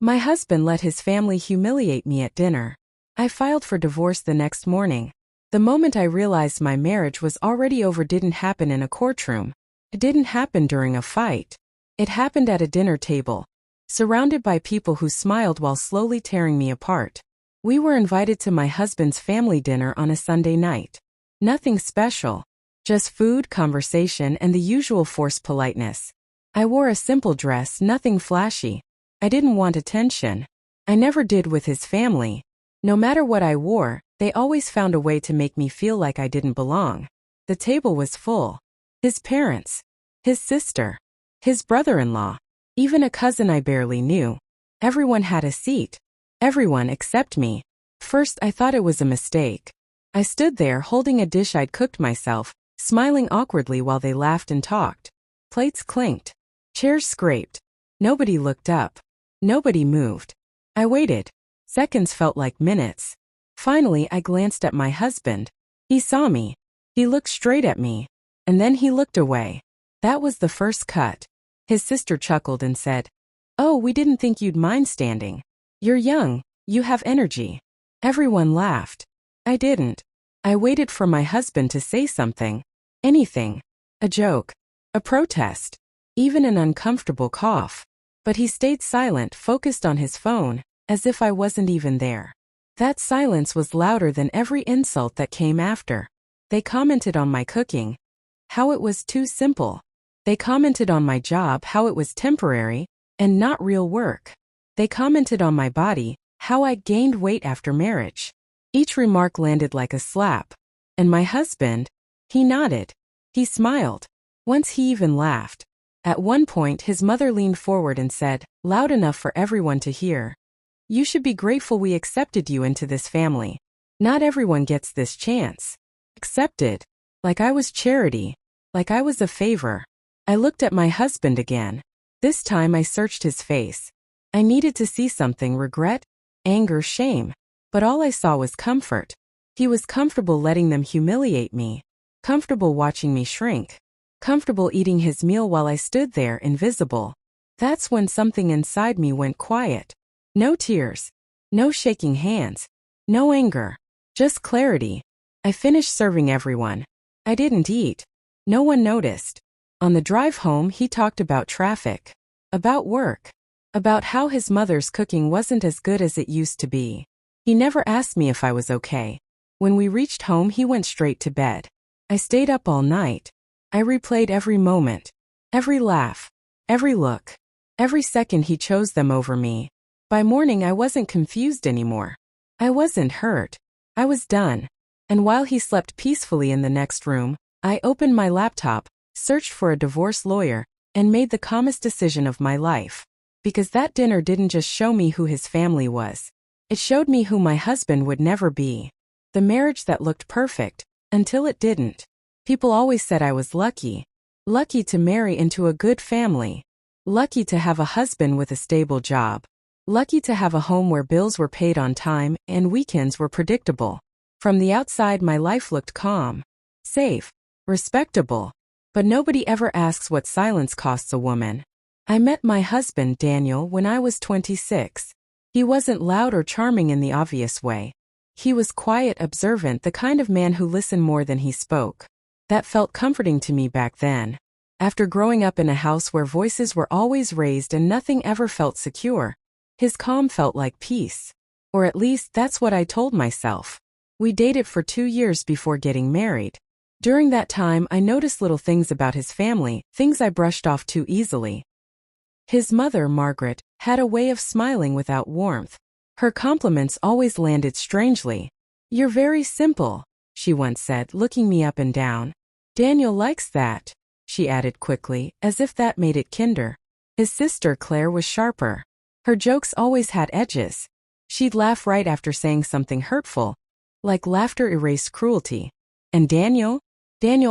My husband let his family humiliate me at dinner. I filed for divorce the next morning. The moment I realized my marriage was already over didn't happen in a courtroom. It didn't happen during a fight. It happened at a dinner table, surrounded by people who smiled while slowly tearing me apart. We were invited to my husband's family dinner on a Sunday night. Nothing special. Just food, conversation, and the usual forced politeness. I wore a simple dress, nothing flashy. I didn't want attention. I never did with his family. No matter what I wore, they always found a way to make me feel like I didn't belong. The table was full. His parents, his sister, his brother-in-law, even a cousin I barely knew. Everyone had a seat. Everyone except me. First, I thought it was a mistake. I stood there holding a dish I'd cooked myself, smiling awkwardly while they laughed and talked. Plates clinked. Chairs scraped. Nobody looked up. Nobody moved. I waited. Seconds felt like minutes. Finally, I glanced at my husband. He saw me. He looked straight at me. And then he looked away. That was the first cut. His sister chuckled and said, "Oh, we didn't think you'd mind standing. You're young. You have energy." Everyone laughed. I didn't. I waited for my husband to say something. Anything. A joke. A protest. Even an uncomfortable cough. But he stayed silent, focused on his phone, as if I wasn't even there. That silence was louder than every insult that came after. They commented on my cooking, how it was too simple. They commented on my job, how it was temporary and not real work. They commented on my body, how I gained weight after marriage. Each remark landed like a slap. And my husband, he nodded. He smiled. Once he even laughed. At one point, his mother leaned forward and said, loud enough for everyone to hear, "You should be grateful we accepted you into this family. Not everyone gets this chance." Accepted. Like I was charity. Like I was a favor. I looked at my husband again. This time I searched his face. I needed to see something: regret, anger, shame. But all I saw was comfort. He was comfortable letting them humiliate me. Comfortable watching me shrink. Comfortable eating his meal while I stood there invisible. That's when something inside me went quiet. No tears. No shaking hands. No anger. Just clarity. I finished serving everyone. I didn't eat. No one noticed. On the drive home, he talked about traffic. About work. About how his mother's cooking wasn't as good as it used to be. He never asked me if I was okay. When we reached home, he went straight to bed. I stayed up all night. I replayed every moment, every laugh, every look, every second he chose them over me. By morning, I wasn't confused anymore. I wasn't hurt. I was done. And while he slept peacefully in the next room, I opened my laptop, searched for a divorce lawyer, and made the calmest decision of my life. Because that dinner didn't just show me who his family was. It showed me who my husband would never be. The marriage that looked perfect, until it didn't. People always said I was lucky. Lucky to marry into a good family. Lucky to have a husband with a stable job. Lucky to have a home where bills were paid on time and weekends were predictable. From the outside, my life looked calm, safe, respectable. But nobody ever asks what silence costs a woman. I met my husband, Daniel, when I was 26. He wasn't loud or charming in the obvious way. He was quiet, observant, the kind of man who listened more than he spoke. That felt comforting to me back then. After growing up in a house where voices were always raised and nothing ever felt secure, his calm felt like peace. Or at least that's what I told myself. We dated for 2 years before getting married. During that time, I noticed little things about his family, things I brushed off too easily. His mother, Margaret, had a way of smiling without warmth. Her compliments always landed strangely. "You're very simple," she once said, looking me up and down. "Daniel likes that," she added quickly, as if that made it kinder. His sister, Claire, was sharper. Her jokes always had edges. She'd laugh right after saying something hurtful, like laughter erased cruelty. And Daniel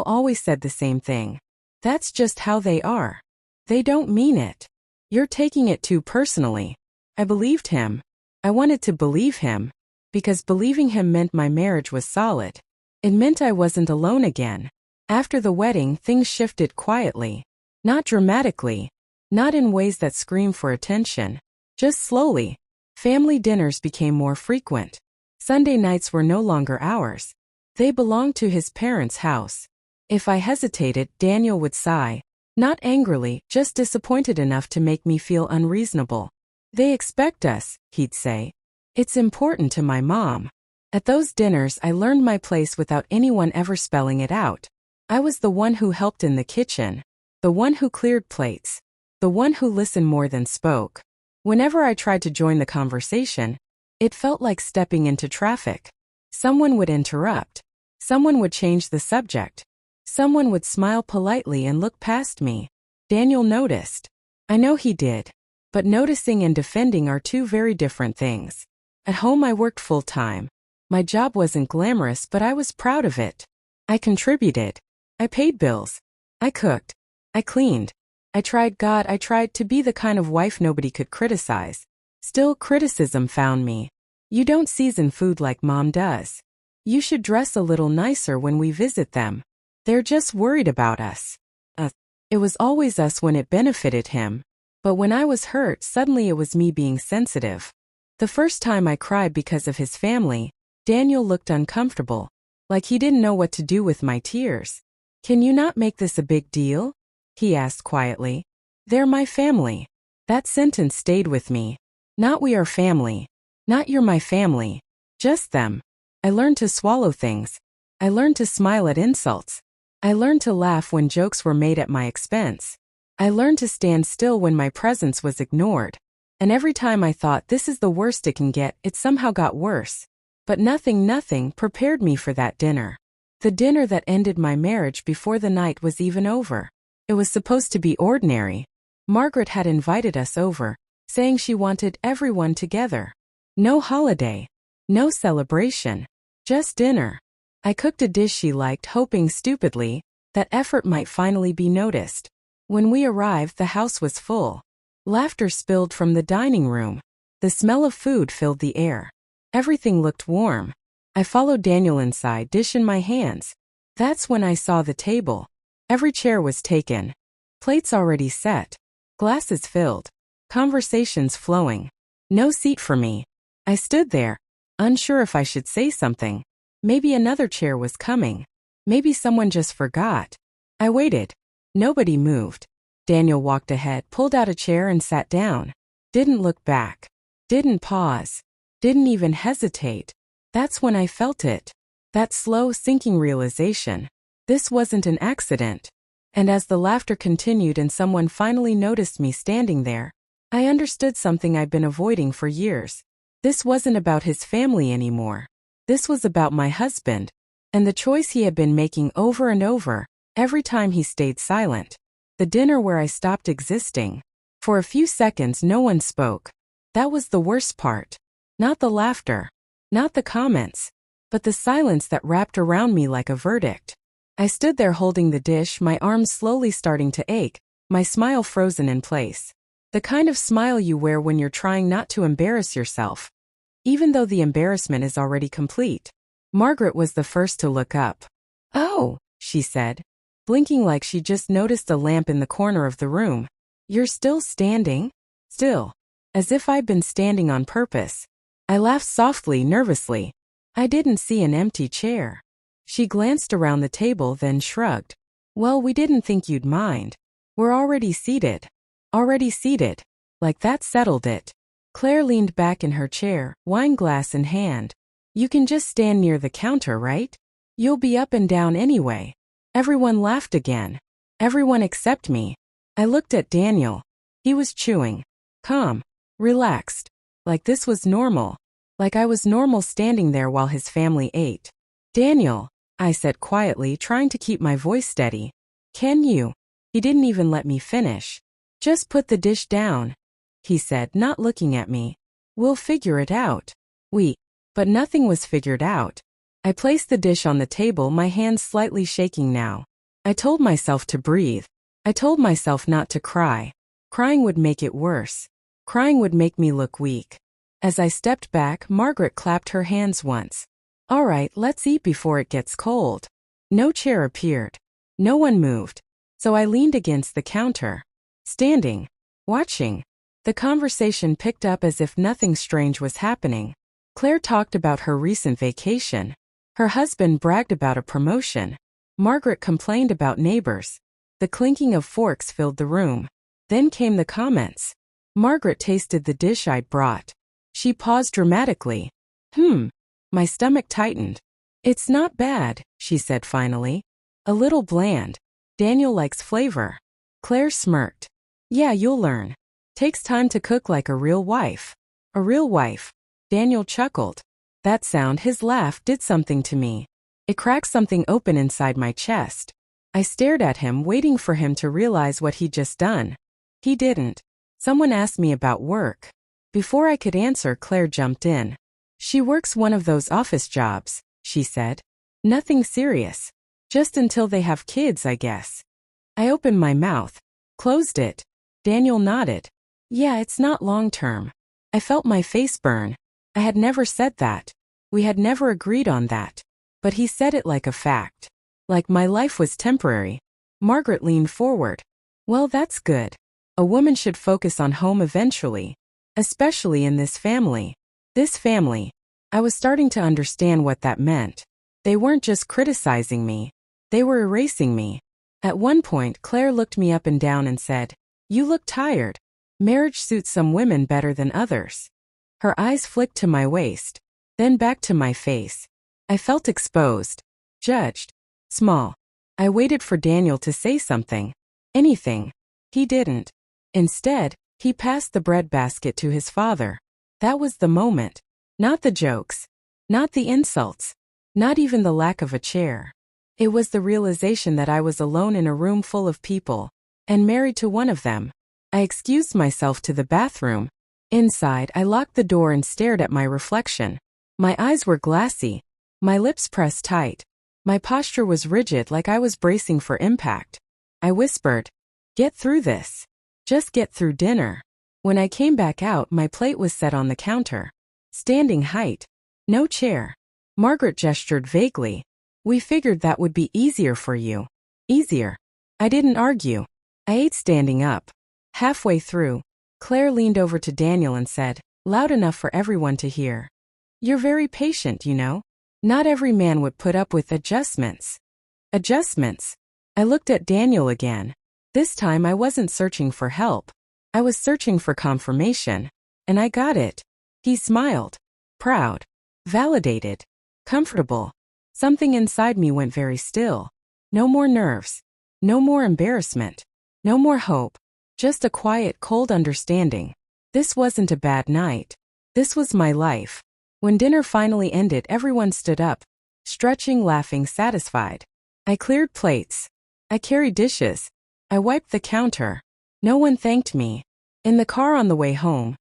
always said the same thing. "That's just how they are. They don't mean it. You're taking it too personally." I believed him. I wanted to believe him. Because believing him meant my marriage was solid. It meant I wasn't alone again. After the wedding, things shifted quietly. Not dramatically. Not in ways that screamed for attention. Just slowly. Family dinners became more frequent. Sunday nights were no longer ours. They belonged to his parents' house. If I hesitated, Daniel would sigh. Not angrily, just disappointed enough to make me feel unreasonable. They expect us, he'd say. It's important to my mom. At those dinners, I learned my place without anyone ever spelling it out. I was the one who helped in the kitchen. The one who cleared plates. The one who listened more than spoke. Whenever I tried to join the conversation, it felt like stepping into traffic. Someone would interrupt. Someone would change the subject. Someone would smile politely and look past me. Daniel noticed. I know he did. But noticing and defending are two very different things. At home I worked full-time. My job wasn't glamorous, but I was proud of it. I contributed. I paid bills. I cooked. I cleaned. I tried to be the kind of wife nobody could criticize. Still, criticism found me. You don't season food like mom does. You should dress a little nicer when we visit them. They're just worried about us. It was always us when it benefited him. But when I was hurt, suddenly it was me being sensitive. The first time I cried because of his family, Daniel looked uncomfortable, like he didn't know what to do with my tears. Can you not make this a big deal? He asked quietly. They're my family. That sentence stayed with me. Not we are family. Not you're my family. Just them. I learned to swallow things. I learned to smile at insults. I learned to laugh when jokes were made at my expense. I learned to stand still when my presence was ignored. And every time I thought this is the worst it can get, it somehow got worse. But nothing prepared me for that dinner. The dinner that ended my marriage before the night was even over. It was supposed to be ordinary. Margaret had invited us over, saying she wanted everyone together. No holiday. No celebration. Just dinner. I cooked a dish she liked, hoping stupidly that effort might finally be noticed. When we arrived, the house was full. Laughter spilled from the dining room. The smell of food filled the air. Everything looked warm. I followed Daniel inside, dish in my hands. That's when I saw the table. Every chair was taken. Plates already set. Glasses filled. Conversations flowing. No seat for me. I stood there, unsure if I should say something. Maybe another chair was coming. Maybe someone just forgot. I waited. Nobody moved. Daniel walked ahead, pulled out a chair and sat down. Didn't look back. Didn't pause. Didn't even hesitate. That's when I felt it. That slow, sinking realization. This wasn't an accident. And as the laughter continued and someone finally noticed me standing there, I understood something I'd been avoiding for years. This wasn't about his family anymore. This was about my husband, and the choice he had been making over and over, every time he stayed silent. The dinner where I stopped existing. For a few seconds no one spoke. That was the worst part. Not the laughter. Not the comments. But the silence that wrapped around me like a verdict. I stood there holding the dish, my arms slowly starting to ache, my smile frozen in place. The kind of smile you wear when you're trying not to embarrass yourself, even though the embarrassment is already complete. Margaret was the first to look up. "Oh," she said, blinking like she just noticed a lamp in the corner of the room. "You're still standing?" Still. As if I'd been standing on purpose. I laughed softly, nervously. I didn't see an empty chair. She glanced around the table, then shrugged. "Well, we didn't think you'd mind. We're already seated." Already seated. Like that settled it. Claire leaned back in her chair, wine glass in hand. "You can just stand near the counter, right? You'll be up and down anyway." Everyone laughed again. Everyone except me. I looked at Daniel. He was chewing. Calm. Relaxed. Like this was normal. Like I was normal standing there while his family ate. "Daniel," I said quietly, trying to keep my voice steady. "Can you?" He didn't even let me finish. "Just put the dish down," he said, not looking at me. "We'll figure it out." But nothing was figured out. I placed the dish on the table, my hands slightly shaking now. I told myself to breathe. I told myself not to cry. Crying would make it worse. Crying would make me look weak. As I stepped back, Margaret clapped her hands once. "All right, let's eat before it gets cold." No chair appeared. No one moved. So I leaned against the counter. Standing. Watching. The conversation picked up as if nothing strange was happening. Claire talked about her recent vacation. Her husband bragged about a promotion. Margaret complained about neighbors. The clinking of forks filled the room. Then came the comments. Margaret tasted the dish I'd brought. She paused dramatically. My stomach tightened. It's not bad, she said finally. A little bland. Daniel likes flavor. Claire smirked. Yeah, you'll learn. Takes time to cook like a real wife. A real wife. Daniel chuckled. That sound, his laugh, did something to me. It cracked something open inside my chest. I stared at him, waiting for him to realize what he'd just done. He didn't. Someone asked me about work. Before I could answer, Claire jumped in. She works one of those office jobs, she said. Nothing serious. Just until they have kids, I guess. I opened my mouth. Closed it. Daniel nodded. Yeah, it's not long-term. I felt my face burn. I had never said that. We had never agreed on that. But he said it like a fact. Like my life was temporary. Margaret leaned forward. Well, that's good. A woman should focus on home eventually. Especially in this family. This family. I was starting to understand what that meant. They weren't just criticizing me. They were erasing me. At one point, Claire looked me up and down and said, You look tired. Marriage suits some women better than others. Her eyes flicked to my waist. Then back to my face. I felt exposed. Judged. Small. I waited for Daniel to say something. Anything. He didn't. Instead, he passed the breadbasket to his father. That was the moment. Not the jokes. Not the insults. Not even the lack of a chair. It was the realization that I was alone in a room full of people, and married to one of them. I excused myself to the bathroom. Inside, I locked the door and stared at my reflection. My eyes were glassy. My lips pressed tight. My posture was rigid, like I was bracing for impact. I whispered, Get through this. Just get through dinner. When I came back out, my plate was set on the counter. Standing height. No chair. Margaret gestured vaguely. We figured that would be easier for you. Easier. I didn't argue. I ate standing up. Halfway through, Claire leaned over to Daniel and said, loud enough for everyone to hear. You're very patient, you know. Not every man would put up with adjustments. Adjustments. I looked at Daniel again. This time I wasn't searching for help. I was searching for confirmation. And I got it. He smiled. Proud. Validated. Comfortable. Something inside me went very still. No more nerves. No more embarrassment. No more hope. Just a quiet, cold understanding. This wasn't a bad night. This was my life. When dinner finally ended, everyone stood up, stretching, laughing, satisfied. I cleared plates. I carried dishes. I wiped the counter. No one thanked me. In the car on the way home,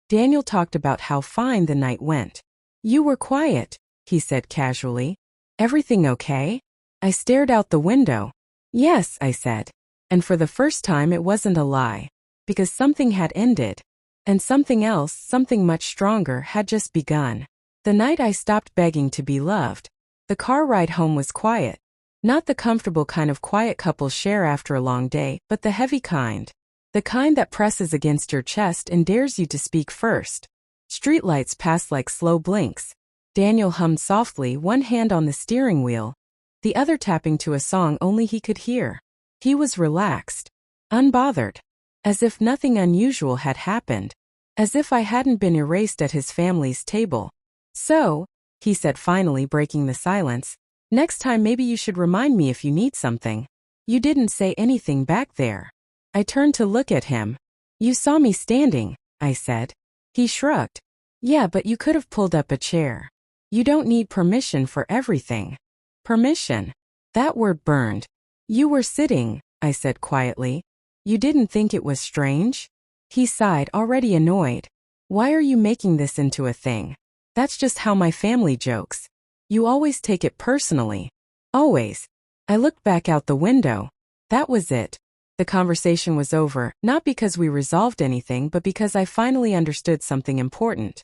Daniel talked about how fine the night went. You were quiet, he said casually. Everything okay? I stared out the window. Yes, I said. And for the first time it wasn't a lie. Because something had ended. And something else, something much stronger, had just begun. The night I stopped begging to be loved. The car ride home was quiet. Not the comfortable kind of quiet couples share after a long day, but the heavy kind. The kind that presses against your chest and dares you to speak first. Streetlights passed like slow blinks. Daniel hummed softly, one hand on the steering wheel, the other tapping to a song only he could hear. He was relaxed. Unbothered. As if nothing unusual had happened. As if I hadn't been erased at his family's table. So, he said finally, breaking the silence, next time maybe you should remind me if you need something. You didn't say anything back there. I turned to look at him. You saw me standing, I said. He shrugged. Yeah, but you could have pulled up a chair. You don't need permission for everything. Permission. That word burned. You were sitting, I said quietly. You didn't think it was strange? He sighed, already annoyed. Why are you making this into a thing? That's just how my family jokes. You always take it personally. Always. I looked back out the window. That was it. The conversation was over, not because we resolved anything, but because I finally understood something important.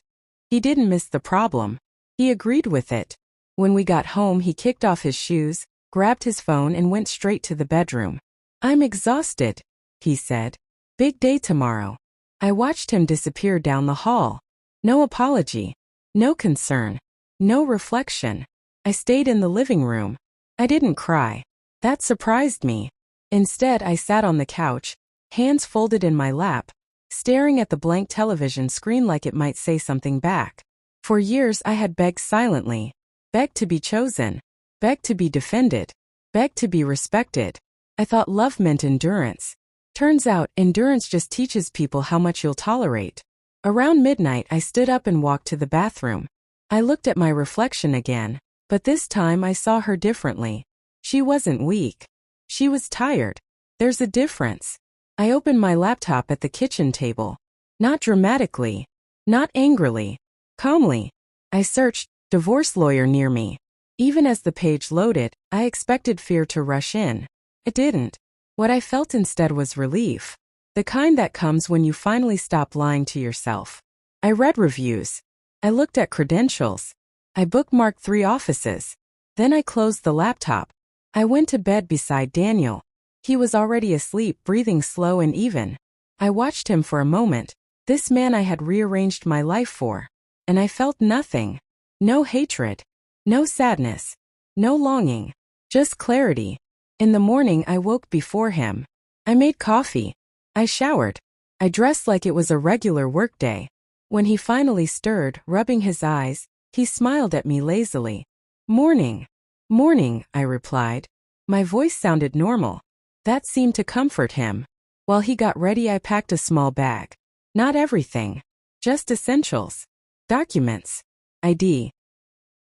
He didn't miss the problem. He agreed with it. When we got home, he kicked off his shoes, grabbed his phone, and went straight to the bedroom. I'm exhausted, he said. Big day tomorrow. I watched him disappear down the hall. No apology. No concern. No reflection. I stayed in the living room. I didn't cry. That surprised me. Instead, I sat on the couch, hands folded in my lap, staring at the blank television screen like it might say something back. For years I had begged silently. Begged to be chosen. Begged to be defended. Begged to be respected. I thought love meant endurance. Turns out, endurance just teaches people how much you'll tolerate. Around midnight, I stood up and walked to the bathroom. I looked at my reflection again, but this time I saw her differently. She wasn't weak. She was tired. There's a difference. I opened my laptop at the kitchen table. Not dramatically. Not angrily. Calmly. I searched, divorce lawyer near me. Even as the page loaded, I expected fear to rush in. It didn't. What I felt instead was relief. The kind that comes when you finally stop lying to yourself. I read reviews. I looked at credentials. I bookmarked 3 offices. Then I closed the laptop. I went to bed beside Daniel. He was already asleep, breathing slow and even. I watched him for a moment, this man I had rearranged my life for. And I felt nothing. No hatred. No sadness. No longing. Just clarity. In the morning I woke before him. I made coffee. I showered. I dressed like it was a regular workday. When he finally stirred, rubbing his eyes, he smiled at me lazily. Morning. Morning, I replied. My voice sounded normal. That seemed to comfort him. While he got ready, I packed a small bag. Not everything. Just essentials. Documents. ID.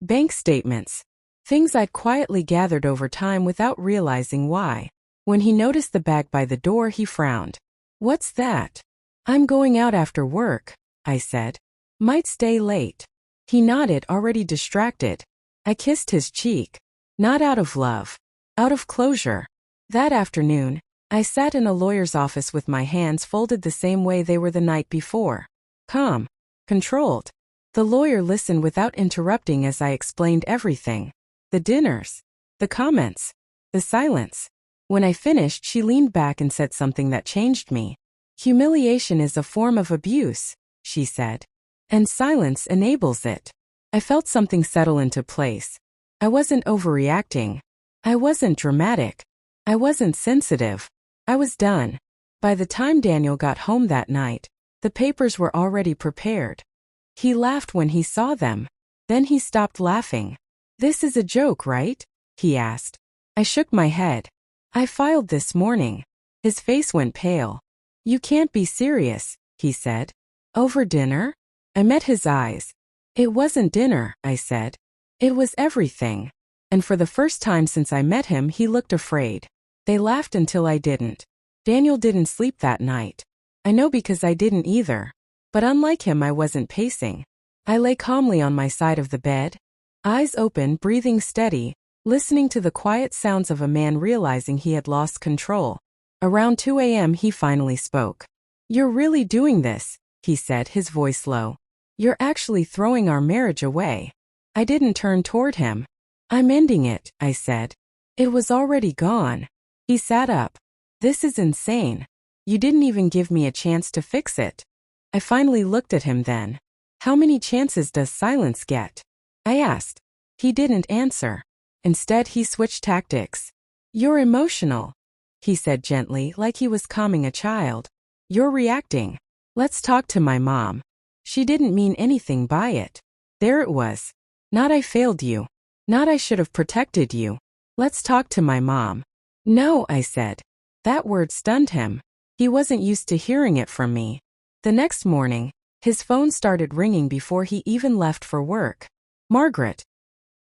Bank statements. Things I'd quietly gathered over time without realizing why. When he noticed the bag by the door, he frowned. What's that? I'm going out after work, I said. Might stay late. He nodded, already distracted. I kissed his cheek. Not out of love. Out of closure. That afternoon, I sat in a lawyer's office with my hands folded the same way they were the night before. Calm. Controlled. The lawyer listened without interrupting as I explained everything. The dinners. The comments. The silence. When I finished, she leaned back and said something that changed me. Humiliation is a form of abuse, she said. And silence enables it. I felt something settle into place. I wasn't overreacting. I wasn't dramatic. I wasn't sensitive. I was done. By the time Daniel got home that night, the papers were already prepared. He laughed when he saw them. Then he stopped laughing. This is a joke, right? He asked. I shook my head. I filed this morning. His face went pale. You can't be serious, he said. Over dinner? I met his eyes. It wasn't dinner, I said. It was everything. And for the first time since I met him, he looked afraid. They laughed until I didn't. Daniel didn't sleep that night. I know because I didn't either. But unlike him, I wasn't pacing. I lay calmly on my side of the bed, eyes open, breathing steady, listening to the quiet sounds of a man realizing he had lost control. Around 2 a.m. he finally spoke. You're really doing this, he said, his voice low. You're actually throwing our marriage away. I didn't turn toward him. I'm ending it, I said. It was already gone. He sat up. This is insane. You didn't even give me a chance to fix it. I finally looked at him then. How many chances does silence get? I asked. He didn't answer. Instead, he switched tactics. You're emotional, he said gently, like he was calming a child. You're reacting. Let's talk to my mom. She didn't mean anything by it. There it was. Not I failed you. Not I should have protected you. Let's talk to my mom. No, I said. That word stunned him. He wasn't used to hearing it from me. The next morning, his phone started ringing before he even left for work. Margaret.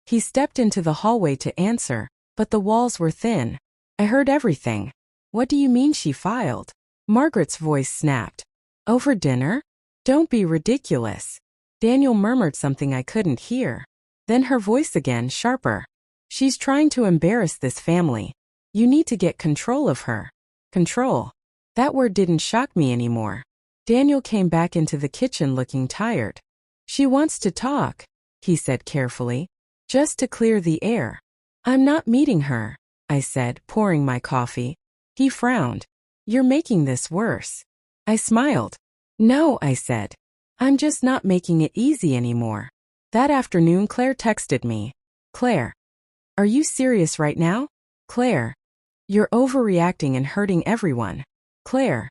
He stepped into the hallway to answer, but the walls were thin. I heard everything. What do you mean she filed? Margaret's voice snapped. Over dinner? Don't be ridiculous. Daniel murmured something I couldn't hear. Then her voice again, sharper. She's trying to embarrass this family. You need to get control of her. Control. That word didn't shock me anymore. Daniel came back into the kitchen looking tired. She wants to talk, he said carefully. Just to clear the air. I'm not meeting her, I said, pouring my coffee. He frowned. You're making this worse. I smiled. No, I said. I'm just not making it easy anymore. That afternoon Claire texted me. Claire, are you serious right now? Claire, you're overreacting and hurting everyone. Claire,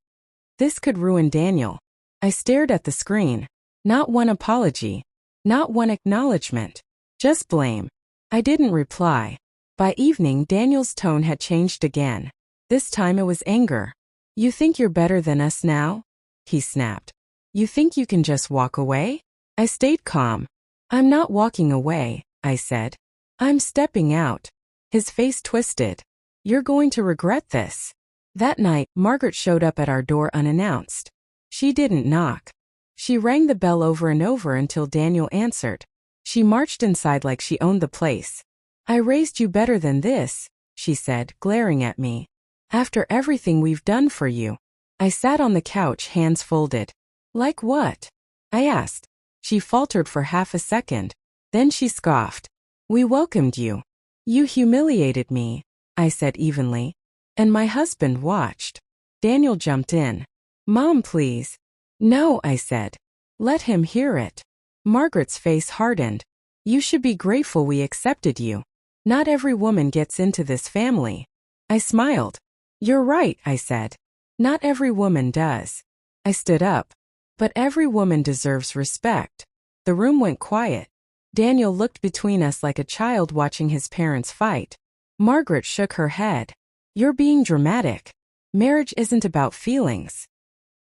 this could ruin Daniel. I stared at the screen. Not one apology. Not one acknowledgement. Just blame. I didn't reply. By evening, Daniel's tone had changed again. This time it was anger. You think you're better than us now? He snapped. You think you can just walk away? I stayed calm. I'm not walking away, I said. I'm stepping out. His face twisted. You're going to regret this. That night, Margaret showed up at our door unannounced. She didn't knock. She rang the bell over and over until Daniel answered. She marched inside like she owned the place. I raised you better than this, she said, glaring at me. After everything we've done for you. I sat on the couch, hands folded. Like what? I asked. She faltered for half a second. Then she scoffed. We welcomed you. You humiliated me, I said evenly. And my husband watched. Daniel jumped in. Mom, please. No, I said. Let him hear it. Margaret's face hardened. You should be grateful we accepted you. Not every woman gets into this family. I smiled. You're right, I said. Not every woman does. I stood up. But every woman deserves respect. The room went quiet. Daniel looked between us like a child watching his parents fight. Margaret shook her head. You're being dramatic. Marriage isn't about feelings.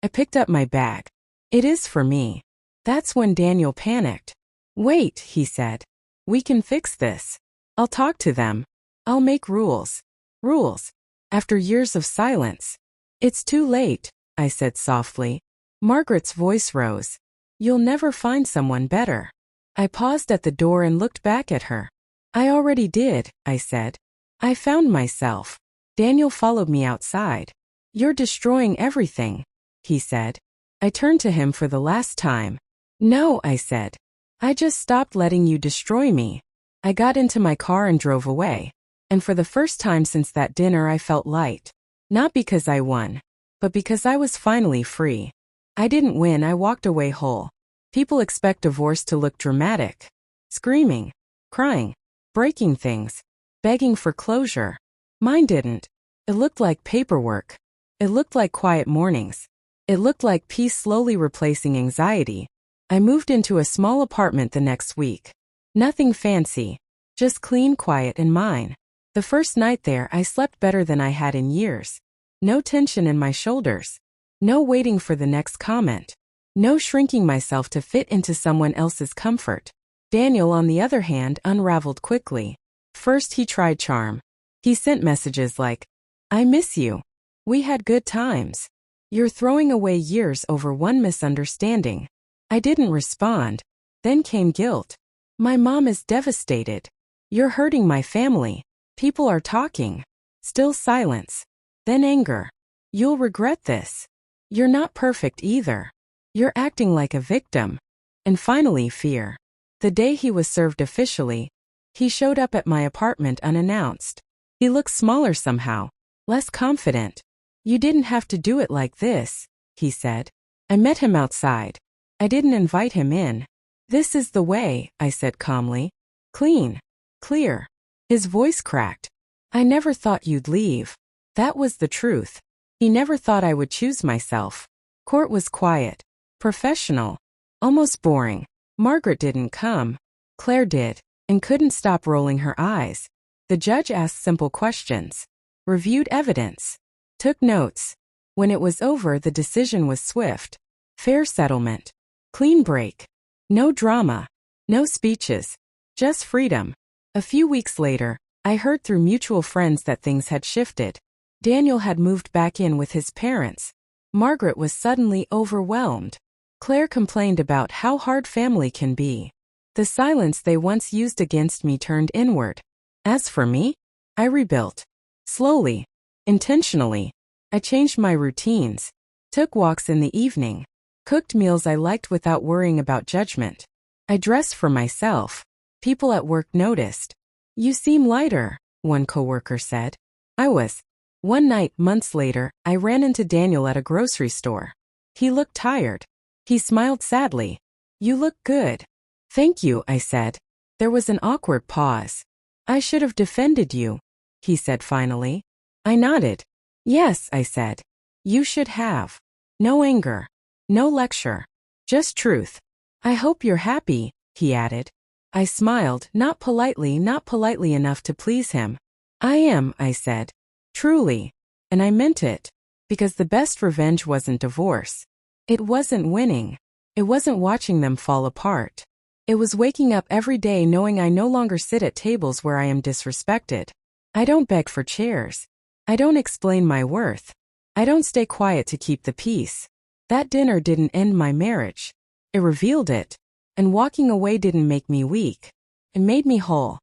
I picked up my bag. It is for me. That's when Daniel panicked. Wait, he said. We can fix this. I'll talk to them. I'll make rules. Rules. After years of silence. It's too late, I said softly. Margaret's voice rose. You'll never find someone better. I paused at the door and looked back at her. I already did, I said. I found myself. Daniel followed me outside. You're destroying everything, he said. I turned to him for the last time. No, I said. I just stopped letting you destroy me. I got into my car and drove away. And for the first time since that dinner I felt light. Not because I won, but because I was finally free. I didn't win, I walked away whole. People expect divorce to look dramatic. Screaming, crying, breaking things, begging for closure. Mine didn't. It looked like paperwork. It looked like quiet mornings. It looked like peace slowly replacing anxiety. I moved into a small apartment the next week. Nothing fancy, just clean, quiet, and mine. The first night there I slept better than I had in years. No tension in my shoulders. No waiting for the next comment. No shrinking myself to fit into someone else's comfort. Daniel, on the other hand, unraveled quickly. First he tried charm. He sent messages like, I miss you. We had good times. You're throwing away years over one misunderstanding. I didn't respond. Then came guilt. My mom is devastated. You're hurting my family. People are talking. Still silence. Then anger. You'll regret this. You're not perfect either. You're acting like a victim. And finally fear. The day he was served officially, he showed up at my apartment unannounced. He looked smaller somehow, less confident. You didn't have to do it like this, he said. I met him outside. I didn't invite him in. This is the way, I said calmly. Clean. Clear. His voice cracked. I never thought you'd leave. That was the truth. He never thought I would choose myself. Court was quiet. Professional. Almost boring. Margaret didn't come. Claire did, and couldn't stop rolling her eyes. The judge asked simple questions. Reviewed evidence. Took notes. When it was over, the decision was swift. Fair settlement. Clean break. No drama. No speeches. Just freedom. A few weeks later, I heard through mutual friends that things had shifted. Daniel had moved back in with his parents. Margaret was suddenly overwhelmed. Claire complained about how hard family can be. The silence they once used against me turned inward. As for me, I rebuilt. Slowly. Intentionally. I changed my routines. Took walks in the evening. Cooked meals I liked without worrying about judgment. I dressed for myself. People at work noticed. You seem lighter, one coworker said. I was. One night, months later, I ran into Daniel at a grocery store. He looked tired. He smiled sadly. You look good. Thank you, I said. There was an awkward pause. I should have defended you, he said finally. I nodded. Yes, I said. You should have. No anger. No lecture. Just truth. I hope you're happy, he added. I smiled, not politely enough to please him. I am, I said. Truly. And I meant it. Because the best revenge wasn't divorce. It wasn't winning. It wasn't watching them fall apart. It was waking up every day knowing I no longer sit at tables where I am disrespected. I don't beg for chairs. I don't explain my worth. I don't stay quiet to keep the peace. That dinner didn't end my marriage. It revealed it. And walking away didn't make me weak. It made me whole.